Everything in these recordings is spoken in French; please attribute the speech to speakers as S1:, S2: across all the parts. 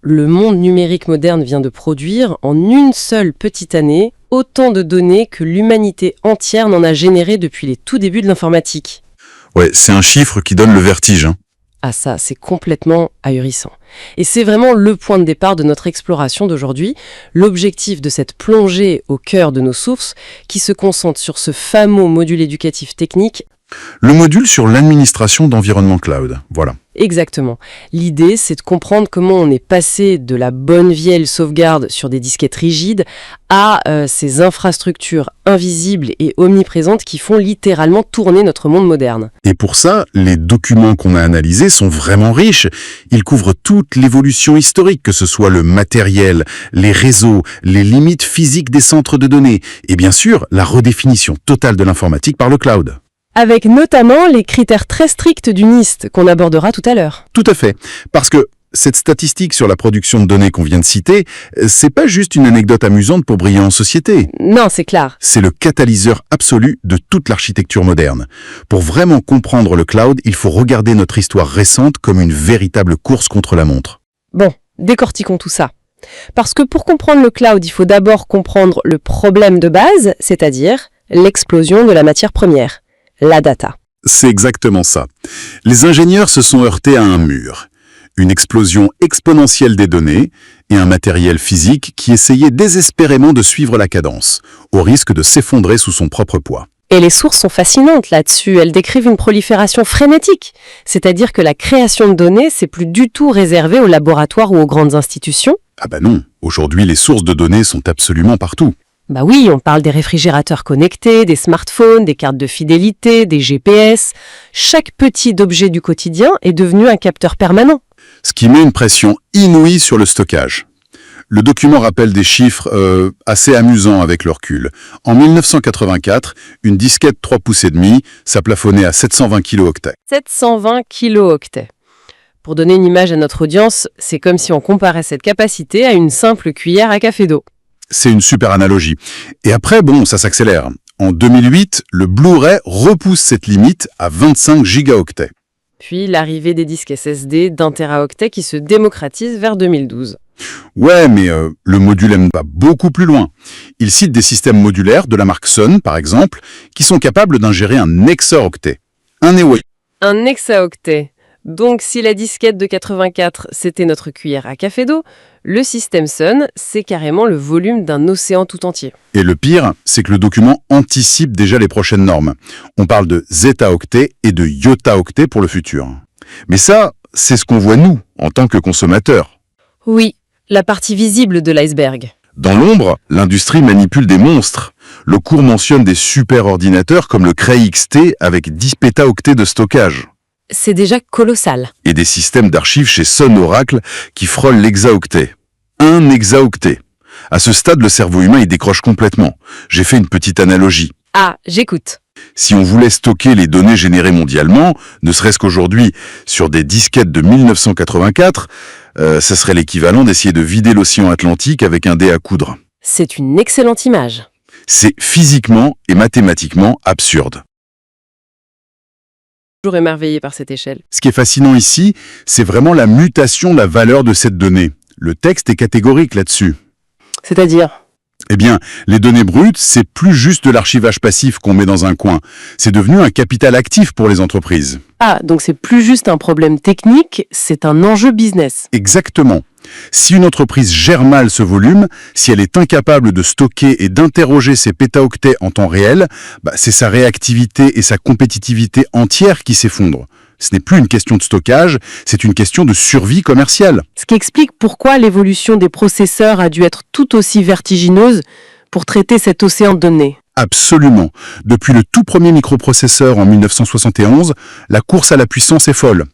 S1: le monde numérique moderne vient de produire, en une seule petite année, autant de données que l'humanité entière n'en a généré depuis les tout débuts de l'informatique.
S2: Ouais, c'est un chiffre qui donne le vertige, hein.
S1: Ah ça, c'est complètement ahurissant. Et c'est vraiment le point de départ de notre exploration d'aujourd'hui, l'objectif de cette plongée au cœur de nos sources qui se concentre sur ce fameux module éducatif technique.
S2: Le module sur l'administration d'environnement cloud, voilà.
S1: Exactement. L'idée, c'est de comprendre comment on est passé de la bonne vieille sauvegarde sur des disquettes rigides à ces infrastructures invisibles et omniprésentes qui font littéralement tourner notre monde moderne.
S2: Et pour ça, les documents qu'on a analysés sont vraiment riches. Ils couvrent toute l'évolution historique, que ce soit le matériel, les réseaux, les limites physiques des centres de données et bien sûr, la redéfinition totale de l'informatique par le cloud.
S1: Avec notamment les critères très stricts du NIST qu'on abordera tout à l'heure.
S2: Tout à fait. Parce que cette statistique sur la production de données qu'on vient de citer, c'est pas juste une anecdote amusante pour briller en société.
S1: Non, c'est clair.
S2: C'est le catalyseur absolu de toute l'architecture moderne. Pour vraiment comprendre le cloud, il faut regarder notre histoire récente comme une véritable course contre la montre.
S1: Bon, décortiquons tout ça. Parce que pour comprendre le cloud, il faut d'abord comprendre le problème de base, c'est-à-dire l'explosion de la matière première. La data.
S2: C'est exactement ça. Les ingénieurs se sont heurtés à un mur. Une explosion exponentielle des données et un matériel physique qui essayait désespérément de suivre la cadence, au risque de s'effondrer sous son propre poids.
S1: Et les sources sont fascinantes là-dessus. Elles décrivent une prolifération frénétique. C'est-à-dire que la création de données, c'est plus du tout réservé aux laboratoires ou aux grandes institutions.
S2: Ah bah non, aujourd'hui les sources de données sont absolument partout.
S1: Bah oui, on parle des réfrigérateurs connectés, des smartphones, des cartes de fidélité, des GPS. Chaque petit objet du quotidien est devenu un capteur permanent.
S2: Ce qui met une pression inouïe sur le stockage. Le document rappelle des chiffres assez amusants avec le recul. En 1984, une disquette 3,5 pouces, ça plafonnait à 720 kilooctets.
S1: 720 kilooctets. Pour donner une image à notre audience, c'est comme si on comparait cette capacité à une simple cuillère à café d'eau.
S2: C'est une super analogie. Et après, bon, ça s'accélère. En 2008, le Blu-ray repousse cette limite à 25 gigaoctets.
S1: Puis l'arrivée des disques SSD d'1 teraoctet qui se démocratise vers 2012.
S2: Ouais, mais le module M va beaucoup plus loin. Il cite des systèmes modulaires de la marque Sun, par exemple, qui sont capables d'ingérer un hexaoctet.
S1: Un hexaoctet. Donc si la disquette de 84, c'était notre cuillère à café d'eau, le système Sun, c'est carrément le volume d'un océan tout entier.
S2: Et le pire, c'est que le document anticipe déjà les prochaines normes. On parle de zetaoctet et de yotaoctet pour le futur. Mais ça, c'est ce qu'on voit nous, en tant que consommateurs.
S1: Oui, la partie visible de l'iceberg.
S2: Dans l'ombre, l'industrie manipule des monstres. Le cours mentionne des super ordinateurs comme le Cray XT avec 10 pétaoctets de stockage.
S1: C'est déjà colossal.
S2: Et des systèmes d'archives chez Sun Oracle qui frôlent l'hexaoctet. 1 hexaoctet. À ce stade, le cerveau humain y décroche complètement. J'ai fait une petite analogie.
S1: Ah, j'écoute.
S2: Si on voulait stocker les données générées mondialement, ne serait-ce qu'aujourd'hui sur des disquettes de 1984, ça serait l'équivalent d'essayer de vider l'océan Atlantique avec un dé à coudre.
S1: C'est une excellente image.
S2: C'est physiquement et mathématiquement absurde.
S1: Toujours émerveillé par cette échelle.
S2: Ce qui est fascinant ici, c'est vraiment la mutation de la valeur de cette donnée. Le texte est catégorique là-dessus.
S1: C'est-à-dire ?
S2: Eh bien, les données brutes, c'est plus juste de l'archivage passif qu'on met dans un coin. C'est devenu un capital actif pour les entreprises.
S1: Ah, donc c'est plus juste un problème technique, c'est un enjeu business.
S2: Exactement. Si une entreprise gère mal ce volume, si elle est incapable de stocker et d'interroger ses pétaoctets en temps réel, c'est sa réactivité et sa compétitivité entière qui s'effondrent. Ce n'est plus une question de stockage, c'est une question de survie commerciale.
S1: Ce qui explique pourquoi l'évolution des processeurs a dû être tout aussi vertigineuse pour traiter cet océan de données.
S2: Absolument. Depuis le tout premier microprocesseur en 1971, la course à la puissance est folle.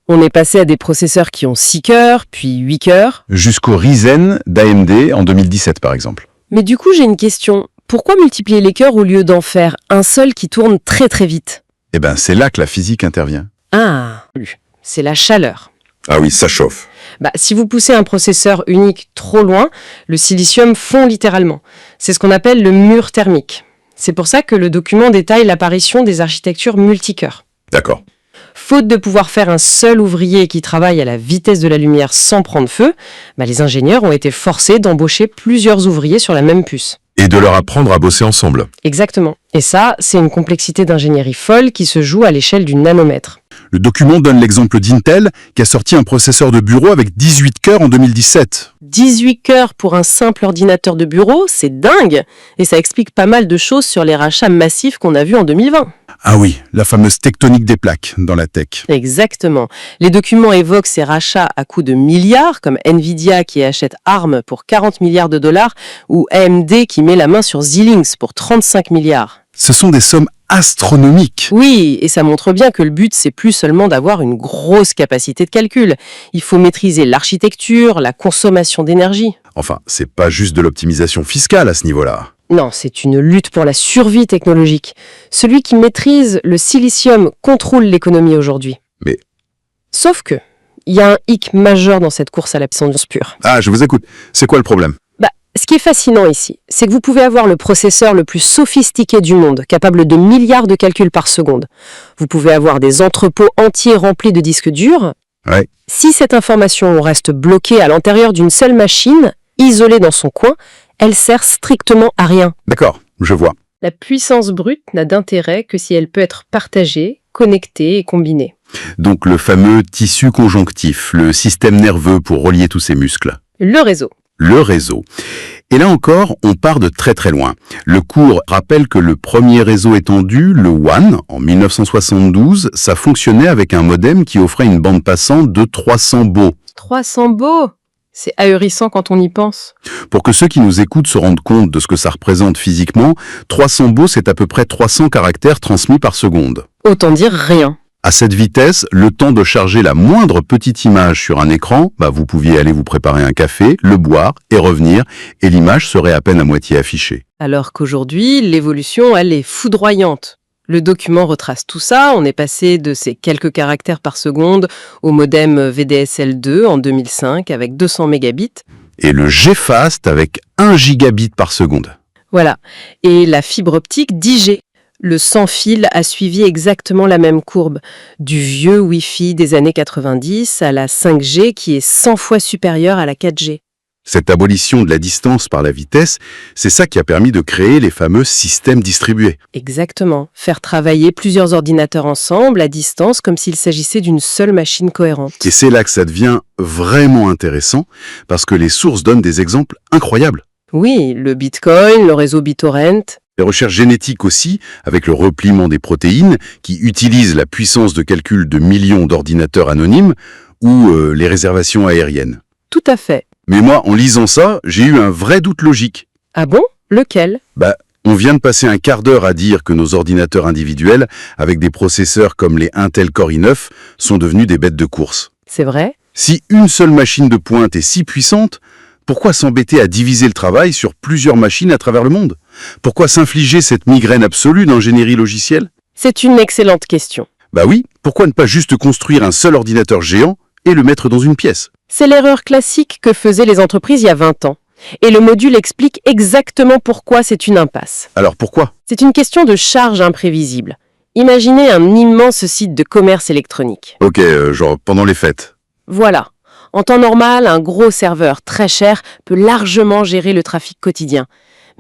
S1: On est passé à des processeurs qui ont 6 cœurs, puis 8 cœurs.
S2: Jusqu'au Ryzen d'AMD en 2017 par exemple.
S1: Mais du coup, j'ai une question. Pourquoi multiplier les cœurs au lieu d'en faire un seul qui tourne très très vite ?
S2: Eh bien, c'est là que la physique intervient.
S1: Ah, c'est la chaleur.
S2: Ah oui, ça chauffe.
S1: Si vous poussez un processeur unique trop loin, le silicium fond littéralement. C'est ce qu'on appelle le mur thermique. C'est pour ça que le document détaille l'apparition des architectures multicœurs.
S2: D'accord.
S1: Faute de pouvoir faire un seul ouvrier qui travaille à la vitesse de la lumière sans prendre feu, les ingénieurs ont été forcés d'embaucher plusieurs ouvriers sur la même puce.
S2: Et de leur apprendre à bosser ensemble.
S1: Exactement. Et ça, c'est une complexité d'ingénierie folle qui se joue à l'échelle du nanomètre.
S2: Le document donne l'exemple d'Intel qui a sorti un processeur de bureau avec 18 cœurs en 2017.
S1: 18 cœurs pour un simple ordinateur de bureau, c'est dingue! Et ça explique pas mal de choses sur les rachats massifs qu'on a vus en 2020.
S2: Ah oui, la fameuse tectonique des plaques dans la tech.
S1: Exactement. Les documents évoquent ces rachats à coût de milliards, comme Nvidia qui achète ARM pour 40 milliards de dollars, ou AMD qui met la main sur Xilinx pour 35 milliards.
S2: Ce sont des sommes astronomiques.
S1: Oui, et ça montre bien que le but, c'est plus seulement d'avoir une grosse capacité de calcul. Il faut maîtriser l'architecture, la consommation d'énergie.
S2: Enfin, c'est pas juste de l'optimisation fiscale à ce niveau-là.
S1: Non, c'est une lutte pour la survie technologique. Celui qui maîtrise le silicium contrôle l'économie aujourd'hui.
S2: Mais...
S1: Sauf que, il y a un hic majeur dans cette course à l'absence pure.
S2: Ah, je vous écoute. C'est quoi le problème?
S1: Ce qui est fascinant ici, c'est que vous pouvez avoir le processeur le plus sophistiqué du monde, capable de milliards de calculs par seconde. Vous pouvez avoir des entrepôts entiers remplis de disques durs.
S2: Ouais.
S1: Si cette information reste bloquée à l'intérieur d'une seule machine, isolée dans son coin, elle sert strictement à rien.
S2: D'accord, je vois.
S1: La puissance brute n'a d'intérêt que si elle peut être partagée, connectée et combinée.
S2: Donc le fameux tissu conjonctif, le système nerveux pour relier tous ces muscles.
S1: Le réseau.
S2: Le réseau. Et là encore, on part de très très loin. Le cours rappelle que le premier réseau étendu, le WAN, en 1972, ça fonctionnait avec un modem qui offrait une bande passante de 300 baux.
S1: 300 baux? C'est ahurissant quand on y pense.
S2: Pour que ceux qui nous écoutent se rendent compte de ce que ça représente physiquement, 300 baux, c'est à peu près 300 caractères transmis par seconde.
S1: Autant dire rien.
S2: À cette vitesse, le temps de charger la moindre petite image sur un écran, vous pouviez aller vous préparer un café, le boire et revenir, et l'image serait à peine à moitié affichée.
S1: Alors qu'aujourd'hui, l'évolution, elle est foudroyante. Le document retrace tout ça, on est passé de ces quelques caractères par seconde au modem VDSL2 en 2005 avec 200 mégabits.
S2: Et le G-Fast avec 1 gigabit par seconde.
S1: Voilà. Et la fibre optique 10G. Le sans-fil a suivi exactement la même courbe, du vieux Wi-Fi des années 90 à la 5G qui est 100 fois supérieure à la 4G.
S2: Cette abolition de la distance par la vitesse, c'est ça qui a permis de créer les fameux systèmes distribués.
S1: Exactement. Faire travailler plusieurs ordinateurs ensemble à distance comme s'il s'agissait d'une seule machine cohérente.
S2: Et c'est là que ça devient vraiment intéressant, parce que les sources donnent des exemples incroyables.
S1: Oui, le Bitcoin, le réseau BitTorrent.
S2: Les recherches génétiques aussi, avec le repliement des protéines, qui utilisent la puissance de calcul de millions d'ordinateurs anonymes, ou les réservations aériennes.
S1: Tout à fait.
S2: Mais moi, en lisant ça, j'ai eu un vrai doute logique.
S1: Ah bon? Lequel?
S2: On vient de passer un quart d'heure à dire que nos ordinateurs individuels, avec des processeurs comme les Intel Core i9, sont devenus des bêtes de course.
S1: C'est vrai?
S2: Si une seule machine de pointe est si puissante, pourquoi s'embêter à diviser le travail sur plusieurs machines à travers le monde? Pourquoi s'infliger cette migraine absolue d'ingénierie logicielle?
S1: C'est une excellente question.
S2: Oui, pourquoi ne pas juste construire un seul ordinateur géant et le mettre dans une pièce?
S1: C'est l'erreur classique que faisaient les entreprises il y a 20 ans. Et le module explique exactement pourquoi c'est une impasse.
S2: Alors pourquoi?
S1: C'est une question de charge imprévisible. Imaginez un immense site de commerce électronique.
S2: Ok, genre pendant les fêtes.
S1: Voilà. En temps normal, un gros serveur très cher peut largement gérer le trafic quotidien.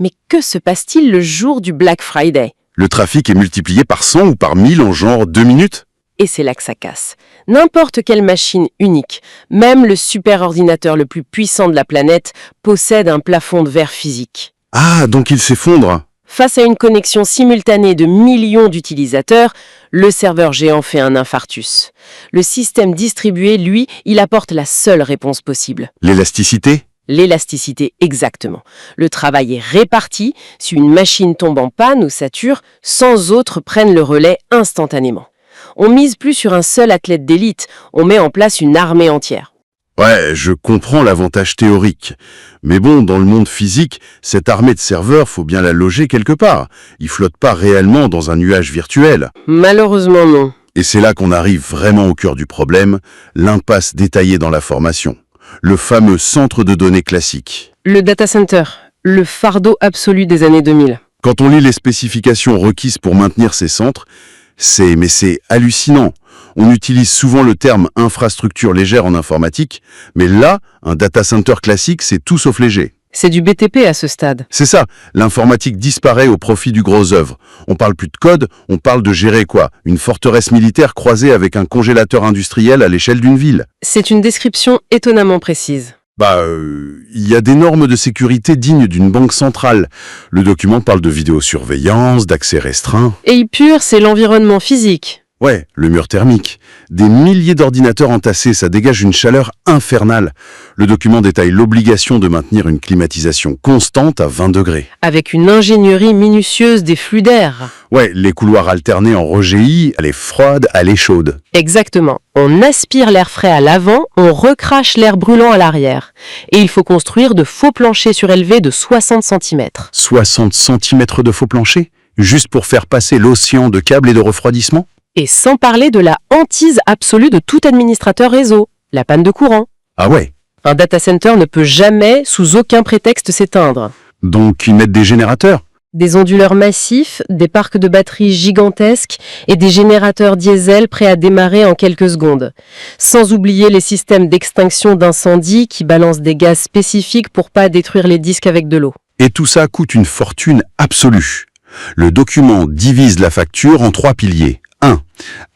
S1: Mais que se passe-t-il le jour du Black Friday?
S2: Le trafic est multiplié par 100 ou par 1000 en genre 2 minutes?
S1: Et c'est là que ça casse. N'importe quelle machine unique, même le superordinateur le plus puissant de la planète, possède un plafond de verre physique.
S2: Ah, donc il s'effondre.
S1: Face à une connexion simultanée de millions d'utilisateurs, le serveur géant fait un infarctus. Le système distribué, lui, il apporte la seule réponse possible.
S2: L'élasticité?
S1: L'élasticité, exactement. Le travail est réparti, si une machine tombe en panne ou sature, 100 autres prennent le relais instantanément. On mise plus sur un seul athlète d'élite, on met en place une armée entière.
S2: Ouais, je comprends l'avantage théorique. Mais bon, dans le monde physique, cette armée de serveurs, faut bien la loger quelque part. Ils flottent pas réellement dans un nuage virtuel.
S1: Malheureusement non.
S2: Et c'est là qu'on arrive vraiment au cœur du problème, l'impasse détaillée dans la formation. Le fameux centre de données classique.
S1: Le data center, le fardeau absolu des années 2000.
S2: Quand on lit les spécifications requises pour maintenir ces centres, Mais c'est hallucinant. On utilise souvent le terme infrastructure légère en informatique, mais là, un data center classique, c'est tout sauf léger.
S1: C'est du BTP à ce stade.
S2: C'est ça, l'informatique disparaît au profit du gros œuvre. On parle plus de code, on parle de gérer quoi? Une forteresse militaire croisée avec un congélateur industriel à l'échelle d'une ville.
S1: C'est une description étonnamment précise.
S2: Il y a des normes de sécurité dignes d'une banque centrale. Le document parle de vidéosurveillance, d'accès restreint.
S1: Et pur, c'est l'environnement physique.
S2: Ouais, le mur thermique. Des milliers d'ordinateurs entassés, ça dégage une chaleur infernale. Le document détaille l'obligation de maintenir une climatisation constante à 20 degrés.
S1: Avec une ingénierie minutieuse des flux d'air.
S2: Ouais, les couloirs alternés en rejaillit, elle est froide, elle est chaude.
S1: Exactement. On aspire l'air frais à l'avant, on recrache l'air brûlant à l'arrière. Et il faut construire de faux planchers surélevés de 60 cm.
S2: 60 cm de faux planchers? Juste pour faire passer l'océan de câbles et de refroidissement?
S1: Et sans parler de la hantise absolue de tout administrateur réseau, la panne de courant.
S2: Ah ouais.
S1: Un data center ne peut jamais, sous aucun prétexte, s'éteindre.
S2: Donc ils mettent des générateurs?
S1: Des onduleurs massifs, des parcs de batteries gigantesques et des générateurs diesel prêts à démarrer en quelques secondes. Sans oublier les systèmes d'extinction d'incendie qui balancent des gaz spécifiques pour pas détruire les disques avec de l'eau.
S2: Et tout ça coûte une fortune absolue. Le document divise la facture en 3 piliers. 1.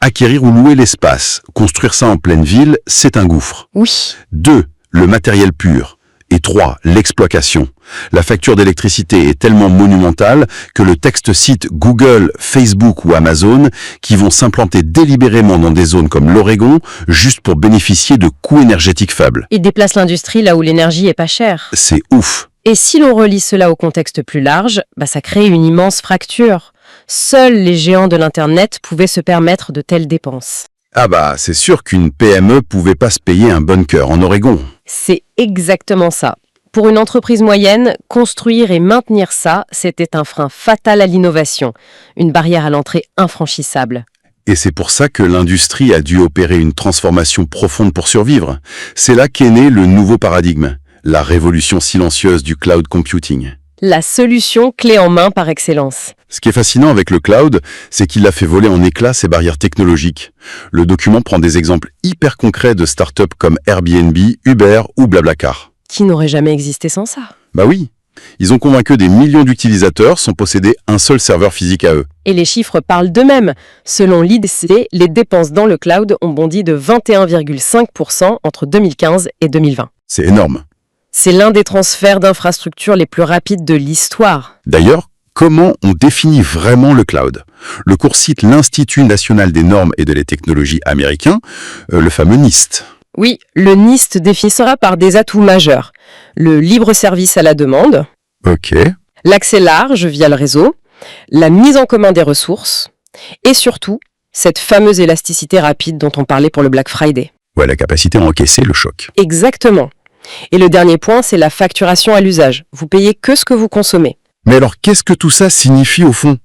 S2: Acquérir ou louer l'espace. Construire ça en pleine ville, c'est un gouffre.
S1: Oui.
S2: 2. Le matériel pur. Et 3. L'exploitation. La facture d'électricité est tellement monumentale que le texte cite Google, Facebook ou Amazon qui vont s'implanter délibérément dans des zones comme l'Oregon juste pour bénéficier de coûts énergétiques faibles.
S1: Ils déplacent l'industrie là où l'énergie est pas chère.
S2: C'est ouf.
S1: Et si l'on relie cela au contexte plus large, ça crée une immense fracture. Seuls les géants de l'Internet pouvaient se permettre de telles dépenses.
S2: C'est sûr qu'une PME pouvait pas se payer un bunker en Oregon.
S1: C'est exactement ça. Pour une entreprise moyenne, construire et maintenir ça, c'était un frein fatal à l'innovation, une barrière à l'entrée infranchissable.
S2: Et c'est pour ça que l'industrie a dû opérer une transformation profonde pour survivre. C'est là qu'est né le nouveau paradigme, la révolution silencieuse du cloud computing.
S1: La solution clé en main par excellence.
S2: Ce qui est fascinant avec le cloud, c'est qu'il a fait voler en éclats ses barrières technologiques. Le document prend des exemples hyper concrets de startups comme Airbnb, Uber ou Blablacar.
S1: Qui n'aurait jamais existé sans ça?
S2: Oui, ils ont convaincu des millions d'utilisateurs sans posséder un seul serveur physique à eux.
S1: Et les chiffres parlent d'eux-mêmes. Selon l'IDC, les dépenses dans le cloud ont bondi de 21,5% entre 2015 et 2020.
S2: C'est énorme.
S1: C'est l'un des transferts d'infrastructures les plus rapides de l'histoire.
S2: D'ailleurs, comment on définit vraiment le cloud? Le cours cite l'Institut national des normes et de la technologie américain, le fameux NIST.
S1: Oui, le NIST définira par des atouts majeurs. Le libre service à la demande.
S2: Ok.
S1: L'accès large via le réseau. La mise en commun des ressources. Et surtout, cette fameuse élasticité rapide dont on parlait pour le Black Friday.
S2: Ouais, la capacité à encaisser le choc.
S1: Exactement. Et le dernier point, c'est la facturation à l'usage. Vous payez que ce que vous consommez.
S2: Mais alors, qu'est-ce que tout ça signifie au fond?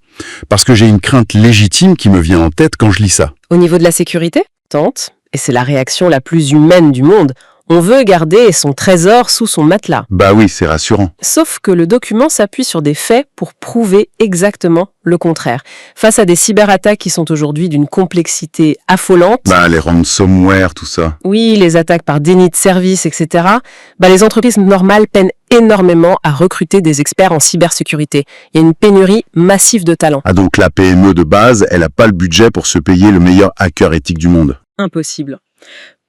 S2: Parce que j'ai une crainte légitime qui me vient en tête quand je lis ça.
S1: Au niveau de la sécurité, tente, et c'est la réaction la plus humaine du monde, on veut garder son trésor sous son matelas.
S2: Oui, c'est rassurant.
S1: Sauf que le document s'appuie sur des faits pour prouver exactement le contraire. Face à des cyberattaques qui sont aujourd'hui d'une complexité affolante.
S2: Les ransomware, tout ça.
S1: Oui, les attaques par déni de service, etc. Les entreprises normales peinent énormément à recruter des experts en cybersécurité. Il y a une pénurie massive de talents.
S2: Donc la PME de base, elle n'a pas le budget pour se payer le meilleur hacker éthique du monde.
S1: Impossible.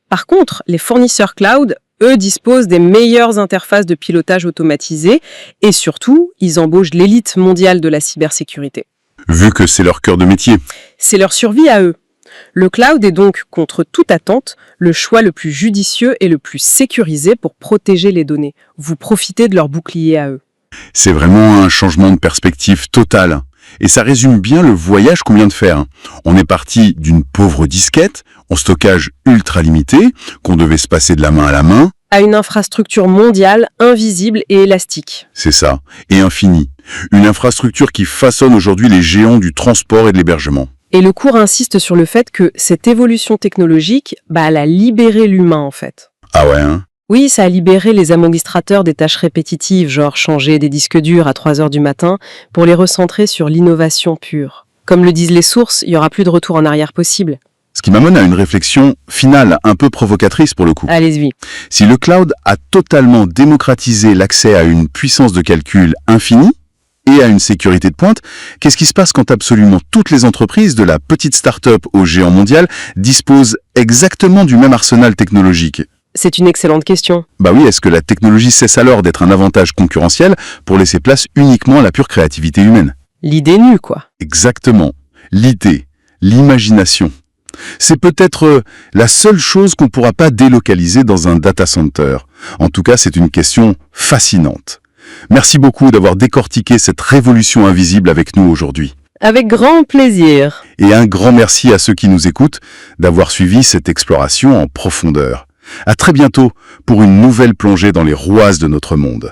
S1: Par contre, les fournisseurs cloud, eux, disposent des meilleures interfaces de pilotage automatisées et surtout, ils embauchent l'élite mondiale de la cybersécurité.
S2: Vu que c'est leur cœur de métier.
S1: C'est leur survie à eux. Le cloud est donc, contre toute attente, le choix le plus judicieux et le plus sécurisé pour protéger les données. Vous profitez de leur bouclier à eux.
S2: C'est vraiment un changement de perspective total. Et ça résume bien le voyage qu'on vient de faire. On est parti d'une pauvre disquette, en stockage ultra limité, qu'on devait se passer de la main à la main,
S1: à une infrastructure mondiale, invisible et élastique.
S2: C'est ça, et infinie. Une infrastructure qui façonne aujourd'hui les géants du transport et de l'hébergement.
S1: Et le cours insiste sur le fait que cette évolution technologique, elle a libéré l'humain en fait.
S2: Ah ouais, hein?
S1: Oui, ça a libéré les administrateurs des tâches répétitives, genre changer des disques durs à 3 heures du matin, pour les recentrer sur l'innovation pure. Comme le disent les sources, il n'y aura plus de retour en arrière possible.
S2: Ce qui m'amène à une réflexion finale, un peu provocatrice pour le coup.
S1: Allez-y.
S2: Si le cloud a totalement démocratisé l'accès à une puissance de calcul infinie et à une sécurité de pointe, qu'est-ce qui se passe quand absolument toutes les entreprises, de la petite start-up au géant mondial, disposent exactement du même arsenal technologique ?
S1: C'est une excellente question.
S2: Bah oui, est-ce que la technologie cesse alors d'être un avantage concurrentiel pour laisser place uniquement à la pure créativité humaine ?
S1: L'idée nue, quoi.
S2: Exactement. L'idée, l'imagination. C'est peut-être la seule chose qu'on ne pourra pas délocaliser dans un data center. En tout cas, c'est une question fascinante. Merci beaucoup d'avoir décortiqué cette révolution invisible avec nous aujourd'hui.
S1: Avec grand plaisir.
S2: Et un grand merci à ceux qui nous écoutent d'avoir suivi cette exploration en profondeur. À très bientôt pour une nouvelle plongée dans les rouages de notre monde.